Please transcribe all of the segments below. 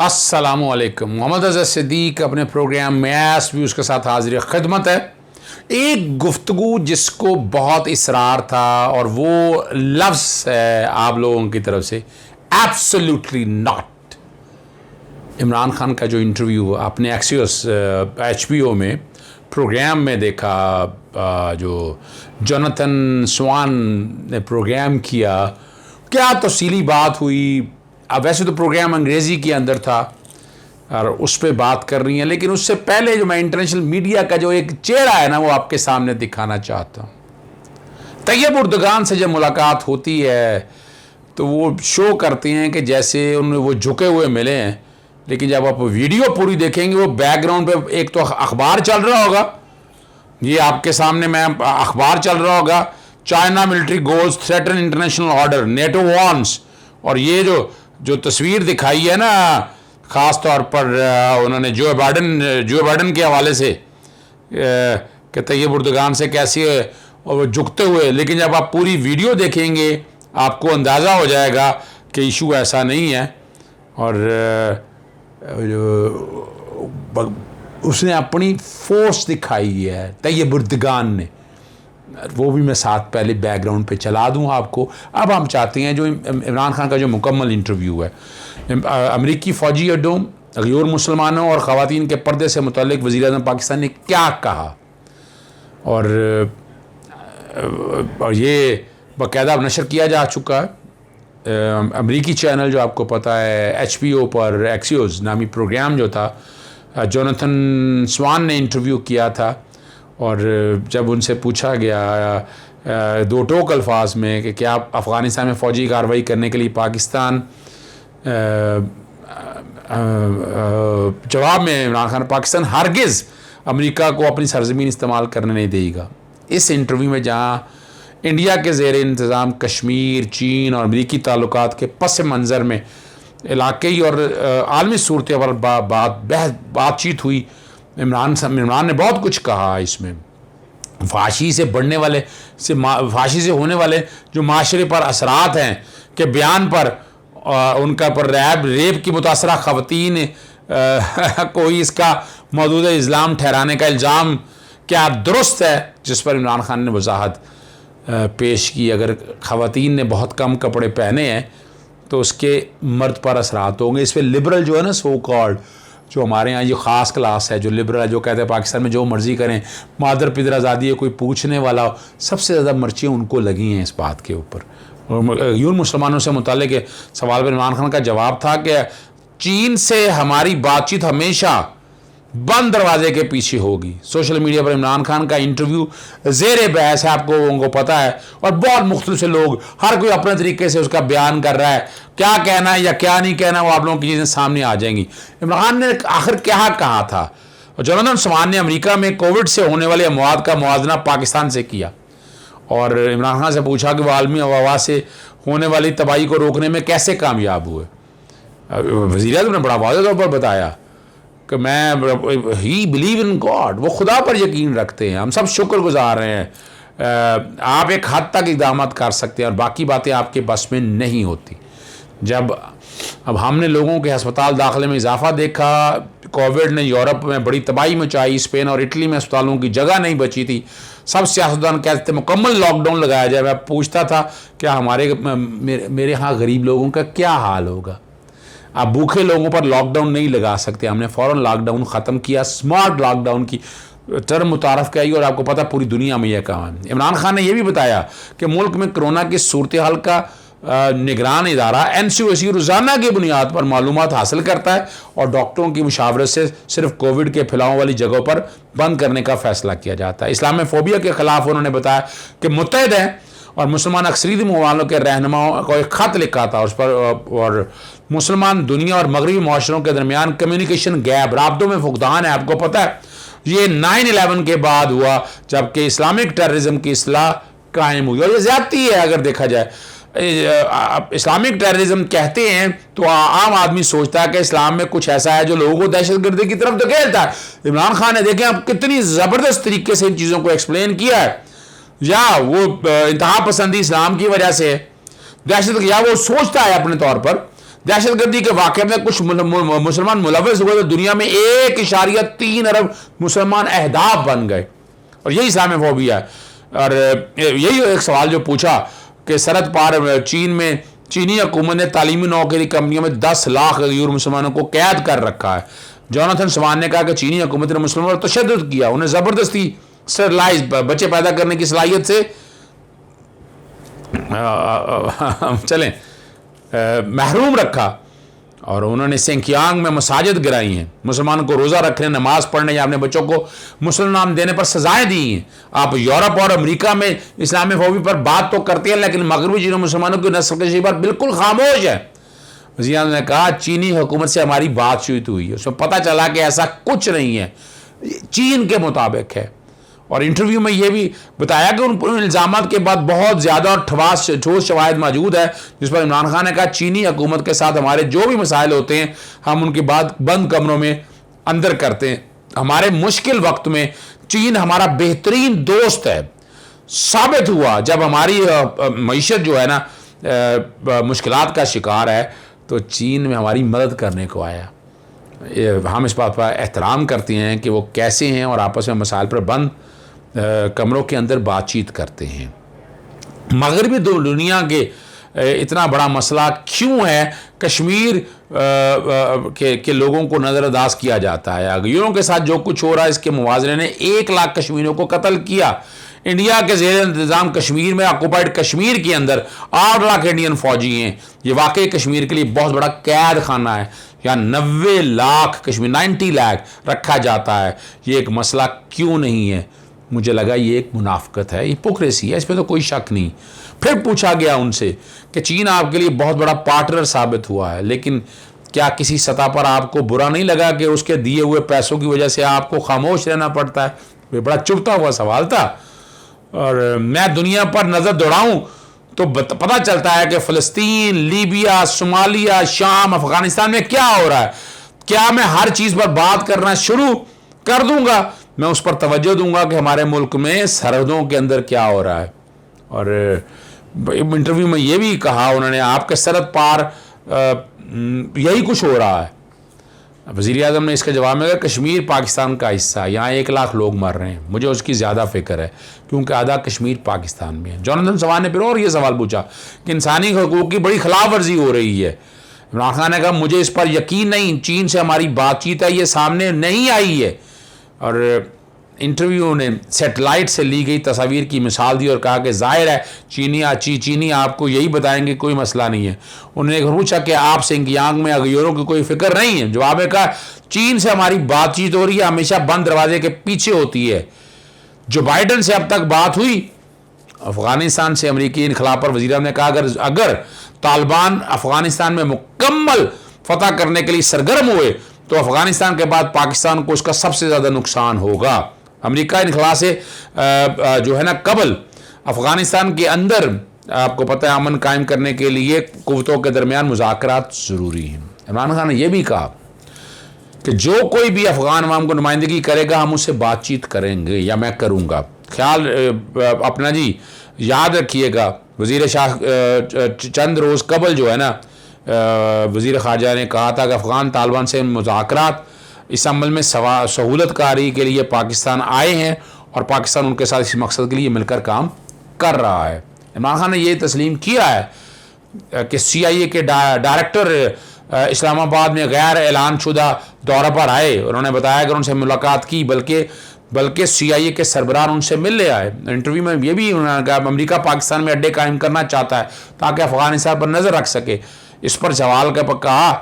السلام علیکم. محمد اظہر صدیق اپنے پروگرام میاس ویوز کے ساتھ حاضر خدمت ہے. ایک گفتگو جس کو بہت اصرار تھا اور وہ لفظ ہے آپ لوگوں کی طرف سے ایبسلیوٹلی ناٹ. عمران خان کا جو انٹرویو آپ نے ایکسیوس HBO میں پروگرام میں دیکھا، جو جوناتھن سوان نے پروگرام کیا، کیا تفصیلی بات ہوئی. اب ویسے تو پروگرام انگریزی کے اندر تھا اور اس پہ بات کر رہی ہیں، لیکن اس سے پہلے جو میں انٹرنیشنل میڈیا کا جو ایک چہرہ ہے نا وہ آپ کے سامنے دکھانا چاہتا ہوں. طیب اردگان سے جب ملاقات ہوتی ہے تو وہ شو کرتے ہیں کہ جیسے انہیں وہ جھکے ہوئے ملے ہیں، لیکن جب آپ ویڈیو پوری دیکھیں گے وہ بیک گراؤنڈ پہ ایک تو اخبار چل رہا ہوگا، یہ آپ کے سامنے میں اخبار چل رہا ہوگا، China military goals threaten international order, NATO warns, اور یہ جو تصویر دکھائی ہے نا خاص طور پر انہوں نے جو بائیڈن کے حوالے سے کہ طیب اردگان سے کیسی ہے اور وہ جھکتے ہوئے، لیکن جب آپ پوری ویڈیو دیکھیں گے آپ کو اندازہ ہو جائے گا کہ ایشو ایسا نہیں ہے. اور اس نے اپنی فورس دکھائی ہے طیب اردگان نے، وہ بھی میں ساتھ پہلے بیک گراؤنڈ پہ چلا دوں آپ کو. اب ہم چاہتے ہیں جو عمران خان کا جو مکمل انٹرویو ہے، امریکی فوجی اڈوں، غیر مسلمانوں اور خواتین کے پردے سے متعلق وزیر اعظم پاکستان نے کیا کہا، اور یہ باقاعدہ نشر کیا جا چکا ہے. امریکی چینل جو آپ کو پتہ ہے HBO پر ایکسیوز نامی پروگرام جو تھا، جوناتھن سوان نے انٹرویو کیا تھا، اور جب ان سے پوچھا گیا دو ٹوک الفاظ میں کہ کیا افغانستان میں فوجی کارروائی کرنے کے لیے پاکستان، جواب میں عمران خان پاکستان ہرگز امریکہ کو اپنی سرزمین استعمال کرنے نہیں دے گا. اس انٹرویو میں جہاں انڈیا کے زیر انتظام کشمیر، چین اور امریکی تعلقات کے پس منظر میں علاقائی اور عالمی صورتحال پر بات چیت ہوئی، عمران نے بہت کچھ کہا. اس میں فحاشی سے ہونے والے جو معاشرے پر اثرات ہیں کہ بیان پر ان کا پر ریپ کی متاثرہ خواتین کوئی اس کا مودود اسلام ٹھہرانے کا الزام کیا درست ہے، جس پر عمران خان نے وضاحت پیش کی. اگر خواتین نے بہت کم کپڑے پہنے ہیں تو اس کے مرد پر اثرات ہوں گے. اس پہ لبرل جو ہے نا سو کالڈ، جو ہمارے ہاں یہ خاص کلاس ہے جو لبرل ہے، جو کہتے ہیں پاکستان میں جو مرضی کریں، مادر پدر آزادی ہے، کوئی پوچھنے والا ہو، سب سے زیادہ مرچیں ان کو لگی ہیں اس بات کے اوپر. اور مسلمانوں سے متعلق سوال پر عمران خان کا جواب تھا کہ چین سے ہماری بات چیت ہمیشہ بند دروازے کے پیچھے ہوگی. سوشل میڈیا پر عمران خان کا انٹرویو زیر بحث ہے، آپ کو پتہ ہے، اور بہت مختلف سے لوگ ہر کوئی اپنے طریقے سے اس کا بیان کر رہا ہے. کیا کہنا ہے یا کیا نہیں کہنا وہ آپ لوگوں کی چیزیں سامنے آ جائیں گی. عمران خان نے آخر کیا کہا تھا؟ جوناتھن سوان نے امریکہ میں کووڈ سے ہونے والے اموات کا موازنہ پاکستان سے کیا، اور عمران خان سے پوچھا کہ وہ عالمی وبا سے ہونے والی تباہی کو روکنے میں کیسے کامیاب ہوئے. وزیر اعظم نے بڑا واضح طور پر بتایا کہ ہی بلیو ان گاڈ، وہ خدا پر یقین رکھتے ہیں، ہم سب شکر گزار ہیں. آپ ایک حد تک اقدامات کر سکتے ہیں اور باقی باتیں آپ کے بس میں نہیں ہوتی. اب ہم نے لوگوں کے ہسپتال داخلے میں اضافہ دیکھا، کووڈ نے یورپ میں بڑی تباہی مچائی، اسپین اور اٹلی میں اسپتالوں کی جگہ نہیں بچی تھی. سب سیاستدان کہتے تھے مکمل لاک ڈاؤن لگایا جائے. میں پوچھتا تھا کیا میرے ہاں غریب لوگوں کا کیا حال ہوگا؟ آپ بھوکے لوگوں پر لاک ڈاؤن نہیں لگا سکتے. ہم نے فوراً لاک ڈاؤن ختم کیا، سمارٹ لاک ڈاؤن کی ٹرم متعارف کرائی، اور آپ کو پتہ پوری دنیا میں یہ کام ہے. عمران خان نے یہ بھی بتایا کہ ملک میں کرونا کی صورتحال کا نگران ادارہ NCOC روزانہ کی بنیاد پر معلومات حاصل کرتا ہے اور ڈاکٹروں کی مشاورت سے صرف کووڈ کے پھیلاؤ والی جگہوں پر بند کرنے کا فیصلہ کیا جاتا ہے. اسلام فوبیا کے خلاف انہوں نے بتایا کہ متحد ہیں اور مسلمان اکثریتی ممالک کے رہنماؤں کو ایک خط لکھا تھا اس پر، اور مسلمان دنیا اور مغربی معاشروں کے درمیان کمیونیکیشن گیپ، رابطوں میں فقدان ہے. آپ کو پتہ ہے یہ 9/11 کے بعد ہوا جبکہ اسلامک ٹیررزم کی اصلاح قائم ہوئی، اور یہ زیادتی ہے. اگر دیکھا جائے اسلامک ٹیررزم کہتے ہیں تو عام آدمی سوچتا ہے کہ اسلام میں کچھ ایسا ہے جو لوگوں کو دہشت گردی کی طرف دھکیلتا ہے. عمران خان نے دیکھیں اب کتنی زبردست طریقے سے ان چیزوں کو ایکسپلین کیا ہے. یا وہ انتہا پسندی اسلام کی وجہ سے دہشت، یا وہ سوچتا ہے اپنے طور پر دہشت گردی کے واقعے میں کچھ مسلمان ملوث ہوئے تو دنیا میں 1.3 ارب مسلمان اہداف بن گئے، اور یہی اسلامی فوبیا ہے۔ اور یہی ایک سوال جو پوچھا کہ سرحد پار چین میں چینی حکومت نے تعلیمی نوکری کمپنیوں میں 10 لاکھ غیر مسلمانوں کو قید کر رکھا ہے۔ جوناتھن سوان نے کہا کہ چینی حکومت نے مسلمانوں پر تشدد کیا، انہیں زبردستی سٹرلائز بچے پیدا کرنے کی صلاحیت سے چلیں محروم رکھا، اور انہوں نے سنکیانگ میں مساجد گرائی ہیں، مسلمانوں کو روزہ رکھنے، نماز پڑھنے یا اپنے بچوں کو مسلم نام دینے پر سزائیں دی ہیں۔ آپ یورپ اور امریکہ میں اسلامی فوبی پر بات تو کرتے ہیں، لیکن مغربی چینی مسلمانوں کی نسل کشی پر بالکل خاموش ہے۔ وزیر اعظم نے کہا چینی حکومت سے ہماری بات چیت ہوئی ہے، اس میں پتہ چلا کہ ایسا کچھ نہیں ہے، چین کے مطابق ہے۔ اور انٹرویو میں یہ بھی بتایا کہ ان الزامات کے بعد بہت زیادہ اور ٹھوس شواہد موجود ہے، جس پر عمران خان نے کہا چینی حکومت کے ساتھ ہمارے جو بھی مسائل ہوتے ہیں ہم ان کی بات بند کمروں میں اندر کرتے ہیں۔ ہمارے مشکل وقت میں چین ہمارا بہترین دوست ہے، ثابت ہوا جب ہماری معیشت جو ہے نا مشکلات کا شکار ہے تو چین میں ہماری مدد کرنے کو آیا۔ ہم اس بات پر احترام کرتے ہیں کہ وہ کیسے ہیں اور آپس میں مسائل پر بند کمروں کے اندر بات چیت کرتے ہیں۔ مغربی دنیا کے اتنا بڑا مسئلہ کیوں ہے کشمیر کے لوگوں کو نظر انداز کیا جاتا ہے؟ اغیروں کے ساتھ جو کچھ ہو رہا ہے اس کے موازنے نے 1 لاکھ کشمیریوں کو قتل کیا۔ انڈیا کے زیر انتظام کشمیر میں آکوپائڈ کشمیر کے اندر 8 لاکھ انڈین فوجی ہیں۔ یہ واقعی کشمیر کے لیے بہت بڑا قید خانہ ہے، یہاں 90 لاکھ کشمیر 90 لاکھ رکھا جاتا ہے۔ یہ ایک مسئلہ کیوں نہیں ہے؟ مجھے لگا یہ ایک منافقت ہے، ہپوکریسی ہے، اس پہ تو کوئی شک نہیں۔ پھر پوچھا گیا ان سے کہ چین آپ کے لیے بہت بڑا پارٹنر ثابت ہوا ہے، لیکن کیا کسی سطح پر آپ کو برا نہیں لگا کہ اس کے دیے ہوئے پیسوں کی وجہ سے آپ کو خاموش رہنا پڑتا ہے؟ یہ بڑا چبھتا ہوا سوال تھا۔ اور میں دنیا پر نظر دوڑاؤں تو پتہ چلتا ہے کہ فلسطین، لیبیا، صومالیہ، شام، افغانستان میں کیا ہو رہا ہے۔ کیا میں ہر چیز پر بات کرنا شروع کر دوں گا؟ میں اس پر توجہ دوں گا کہ ہمارے ملک میں سرحدوں کے اندر کیا ہو رہا ہے۔ اور انٹرویو میں یہ بھی کہا انہوں نے آپ کے سرحد پار یہی کچھ ہو رہا ہے۔ وزیر اعظم نے اس کے جواب میں کہا کشمیر پاکستان کا حصہ ہے، یہاں 1 لاکھ لوگ مر رہے ہیں، مجھے اس کی زیادہ فکر ہے کیونکہ آدھا کشمیر پاکستان میں ہے۔ جوناتھن سوان نے پھر اور یہ سوال پوچھا کہ انسانی حقوق کی بڑی خلاف ورزی ہو رہی ہے۔ عمران خان نے کہا مجھے اس پر یقین نہیں، چین سے ہماری بات چیت ہے، یہ سامنے نہیں آئی ہے۔ اور انٹرویو نے سیٹلائٹ سے لی گئی تصاویر کی مثال دی اور کہا کہ ظاہر ہے چینی آپ کو یہی بتائیں گے کوئی مسئلہ نہیں ہے۔ انہوں نے پوچھا کہ آپ سنکیانگ میں اغیروں کی کوئی فکر نہیں ہے؟ جواب میں کہا چین سے ہماری بات چیت ہو رہی ہے، ہمیشہ بند دروازے کے پیچھے ہوتی ہے۔ جو بائیڈن سے اب تک بات ہوئی، افغانستان سے امریکی انخلا پر وزیر اعظم نے کہا اگر طالبان افغانستان میں مکمل فتح کرنے کے لیے سرگرم ہوئے تو افغانستان کے بعد پاکستان کو اس کا سب سے زیادہ نقصان ہوگا۔ امریکہ انخلا سے جو ہے نا قبل افغانستان کے اندر آپ کو پتہ ہے امن قائم کرنے کے لیے قوتوں کے درمیان مذاکرات ضروری ہیں۔ عمران خان نے یہ بھی کہا کہ جو کوئی بھی افغان عوام کو نمائندگی کرے گا ہم اس سے بات چیت کریں گے یا میں کروں گا۔ خیال اپنا جی یاد رکھیے گا، وزیر شاہ چند روز قبل جو ہے نا وزیر خارجہ نے کہا تھا کہ افغان طالبان سے مذاکرات اس عمل میں سہولت کاری کے لیے پاکستان آئے ہیں اور پاکستان ان کے ساتھ اس مقصد کے لیے مل کر کام کر رہا ہے۔ عمران خان نے یہ تسلیم کیا ہے کہ CIA کے ڈائریکٹر اسلام آباد میں غیر اعلان شدہ دورہ پر آئے، انہوں نے بتایا کہ ان سے ملاقات کی بلکہ CIA کے سربراہ ان سے ملنے آئے۔ انٹرویو میں یہ بھی انہوں نے کہا امریکہ پاکستان میں اڈے قائم کرنا چاہتا ہے تاکہ افغانستان پر نظر رکھ سکے۔ اس پر سوال کا کہا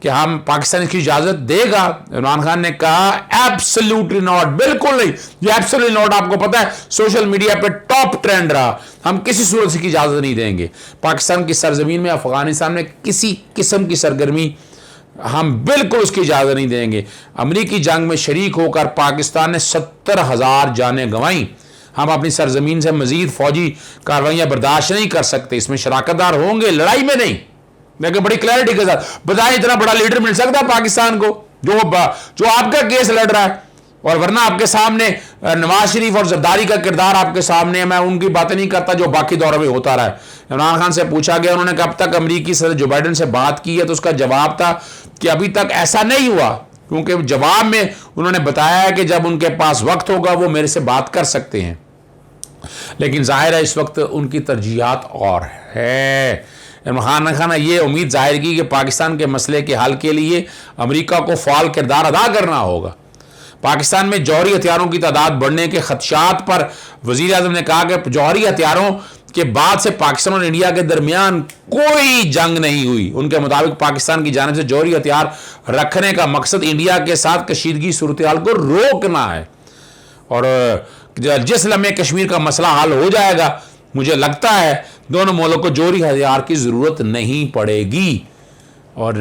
کہ ہم پاکستان کی اجازت دے گا؟ عمران خان نے کہا ایبسلیوٹلی ناٹ، بالکل نہیں۔ یہ ایبسلیوٹلی ناٹ آپ کو پتا ہے سوشل میڈیا پہ ٹاپ ٹرینڈ رہا، ہم کسی صورت سے کی اجازت نہیں دیں گے۔ پاکستان کی سرزمین میں افغانستان میں کسی قسم کی سرگرمی ہم بالکل اس کی اجازت نہیں دیں گے۔ امریکی جنگ میں شریک ہو کر پاکستان نے 70,000 جانیں گنوائیں، ہم اپنی سرزمین سے مزید فوجی کارروائیاں برداشت نہیں کر سکتے، اس میں شراکت دار ہوں گے، لڑائی میں نہیں۔ لیکن بڑی کلیئرٹی کے ساتھ بتائیں اتنا بڑا لیڈر مل سکتا ہے پاکستان کو جو آپ کا کیس لڑ رہا ہے اور ورنہ آپ کے سامنے نواز شریف اور زرداری کا کردار آپ کے سامنے ہے. میں ان کی باتیں نہیں کرتا جو باقی دوروں میں ہوتا رہا ہے. عمران خان سے پوچھا گیا انہوں نے کب تک امریکی صدر جو بائیڈن سے بات کی ہے, تو اس کا جواب تھا کہ ابھی تک ایسا نہیں ہوا, کیونکہ جواب میں انہوں نے بتایا ہے کہ جب ان کے پاس وقت ہوگا وہ میرے سے بات کر سکتے ہیں. لیکن ظاہر ہے اس وقت ان کی ترجیحات اور ہے. عمران خان نے یہ امید ظاہر کی کہ پاکستان کے مسئلے کے حل کے لیے امریکہ کو فعال کردار ادا کرنا ہوگا. پاکستان میں جوہری ہتھیاروں کی تعداد بڑھنے کے خدشات پر وزیر اعظم نے کہا کہ جوہری ہتھیاروں کے بعد سے پاکستان اور انڈیا کے درمیان کوئی جنگ نہیں ہوئی. ان کے مطابق پاکستان کی جانب سے جوہری ہتھیار رکھنے کا مقصد انڈیا کے ساتھ کشیدگی صورتحال کو روکنا ہے, اور جس لمحے کشمیر کا مسئلہ حل ہو جائے گا مجھے لگتا ہے دونوں ملکوں کو جوہری ہتھیار کی ضرورت نہیں پڑے گی. اور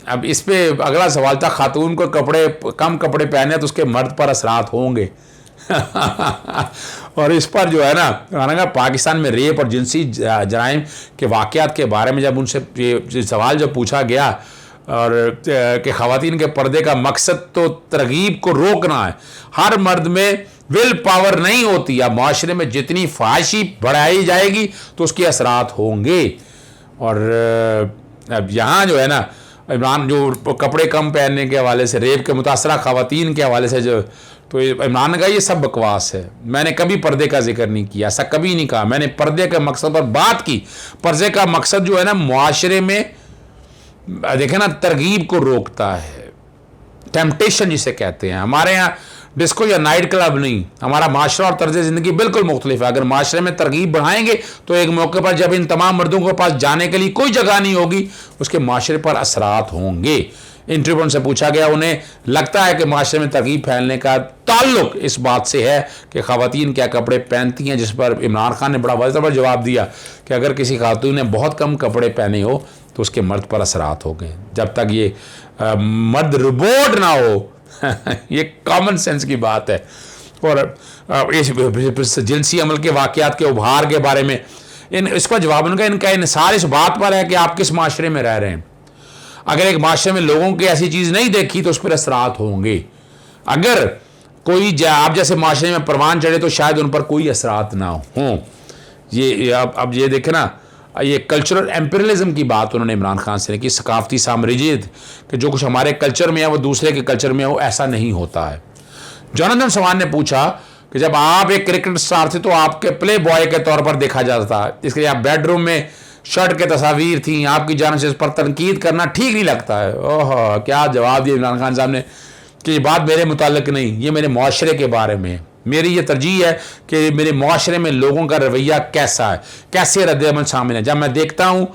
اب اس پہ اگلا سوال تھا خاتون کو کم کپڑے پہنے تو اس کے مرد پر اثرات ہوں گے. اور اس پر جو ہے نا پاکستان میں ریپ اور جنسی جرائم کے واقعات کے بارے میں جب ان سے یہ سوال جب پوچھا گیا اور کہ خواتین کے پردے کا مقصد تو ترغیب کو روکنا ہے, ہر مرد میں ول پاور نہیں ہوتی. اب معاشرے میں جتنی فحاشی بڑھائی جائے گی تو اس کے اثرات ہوں گے. اور اب یہاں جو ہے نا عمران جو کپڑے کم پہننے کے حوالے سے, ریپ کے متاثرہ خواتین کے حوالے سے جو, تو عمران نے کہا یہ سب بکواس ہے. میں نے کبھی پردے کا ذکر نہیں کیا, ایسا کبھی نہیں کہا. میں نے پردے کے مقصد پر بات کی. پردے کا مقصد جو ہے نا معاشرے میں دیکھیں نا ترغیب کو روکتا ہے, ٹیمپٹیشن جسے کہتے ہیں. ہمارے یہاں ڈسکو یا نائٹ کلب نہیں, ہمارا معاشرہ اور طرز زندگی بالکل مختلف ہے. اگر معاشرے میں ترغیب بڑھائیں گے تو ایک موقع پر جب ان تمام مردوں کے پاس جانے کے لیے کوئی جگہ نہیں ہوگی اس کے معاشرے پر اثرات ہوں گے. انٹرویو سے پوچھا گیا انہیں لگتا ہے کہ معاشرے میں ترغیب پھیلنے کا تعلق اس بات سے ہے کہ خواتین کیا کپڑے پہنتی ہیں, جس پر عمران خان نے بڑا واضح پر جواب دیا کہ اگر کسی خاتون نے بہت کم کپڑے پہنے ہو تو اس کے مرد پر اثرات ہو گئے. جب تک یہ مرد روبوٹ نہ ہو یہ کامن سینس کی بات ہے. اور جنسی عمل کے واقعات کے ابھار کے بارے میں اس کا جواب ان کا انحصار اس بات پر ہے کہ آپ کس معاشرے میں رہ رہے ہیں. اگر ایک معاشرے میں لوگوں کی ایسی چیز نہیں دیکھی تو اس پر اثرات ہوں گے. اگر کوئی آپ جیسے معاشرے میں پروان چڑھے تو شاید ان پر کوئی اثرات نہ ہوں. یہ اب یہ دیکھیں نا, یہ کلچرل ایمپیریلزم کی بات انہوں نے عمران خان سے کی, ثقافتی سامراجیت کہ جو کچھ ہمارے کلچر میں ہے وہ دوسرے کے کلچر میں ہو, ایسا نہیں ہوتا ہے. جوناتhan سوان نے پوچھا کہ جب آپ ایک کرکٹ سٹار تھے تو آپ کے پلے بوائے کے طور پر دیکھا جاتا تھا, اس لیے آپ بیڈ روم میں شرٹ کے تصاویر تھیں, آپ کی جانب سے اس پر تنقید کرنا ٹھیک نہیں لگتا ہے. اوہ کیا جواب دیا عمران خان صاحب نے کہ یہ بات میرے متعلق نہیں, یہ میرے معاشرے کے بارے میں. میری یہ ترجیح ہے کہ میرے معاشرے میں لوگوں کا رویہ کیسا ہے, کیسے رد عمل شامل ہے. جب میں دیکھتا ہوں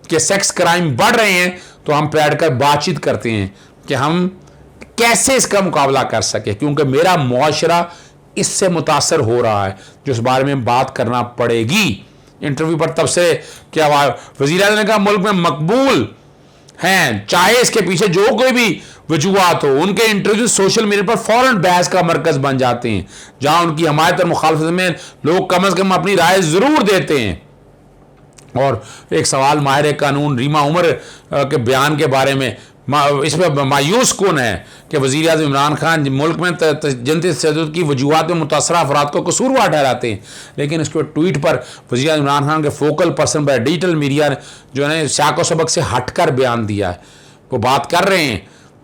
کہ سیکس کرائم بڑھ رہے ہیں تو ہم بیٹھ کر بات چیت کرتے ہیں کہ ہم کیسے اس کا مقابلہ کر سکیں, کیونکہ میرا معاشرہ اس سے متاثر ہو رہا ہے جو اس بارے میں بات کرنا پڑے گی. انٹرویو پر تب سے کیا وزیر اعظم نے کہا ملک میں مقبول ہیں چاہے اس کے پیچھے جو کوئی بھی وجوہات ہو. ان کے انٹرویو سوشل میڈیا پر فوراً بحث کا مرکز بن جاتے ہیں, جہاں ان کی حمایت اور مخالفت میں لوگ کم از کم اپنی رائے ضرور دیتے ہیں. اور ایک سوال ماہر قانون ریما عمر کے بیان کے بارے میں, اس میں مایوس کون ہے کہ وزیر اعظم عمران خان ملک میں جنسی تشدد کی وجوہات میں متاثرہ افراد کو قصوروار ٹھہراتے ہیں, لیکن اس کے ٹویٹ پر وزیر اعظم عمران خان کے فوکل پرسن پر ڈیجیٹل میڈیا جو ہے سیاق و سبق سے ہٹ کر بیان دیا ہے. وہ بات کر رہے ہیں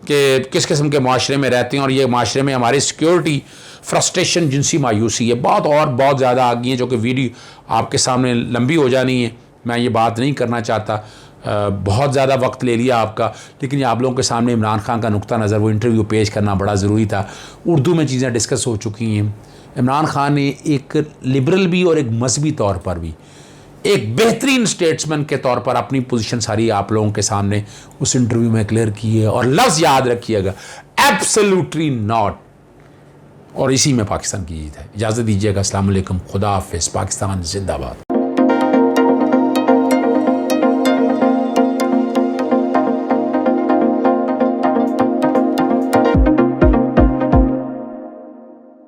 کہ کس قسم کے معاشرے میں رہتے ہیں اور یہ معاشرے میں ہماری سیکیورٹی, فرسٹریشن, جنسی مایوسی ہے, بہت زیادہ آ گئی ہیں جو کہ ویڈیو آپ کے سامنے لمبی ہو جانی ہے. میں یہ بات نہیں کرنا چاہتا, بہت زیادہ وقت لے لیا آپ کا, لیکن یہ آپ لوگوں کے سامنے عمران خان کا نقطہ نظر وہ انٹرویو پیش کرنا بڑا ضروری تھا. اردو میں چیزیں ڈسکس ہو چکی ہیں. عمران خان نے ایک لبرل بھی اور ایک مذہبی طور پر بھی ایک بہترین اسٹیٹسمین کے طور پر اپنی پوزیشن ساری آپ لوگوں کے سامنے اس انٹرویو میں کلیئر کی ہے. اور لفظ یاد رکھیے گا, ایبسلیوٹلی ناٹ. اور اسی میں پاکستان کی جیت ہے. اجازت دیجیے گا. السلام علیکم, خدا حافظ. پاکستان زندہ باد.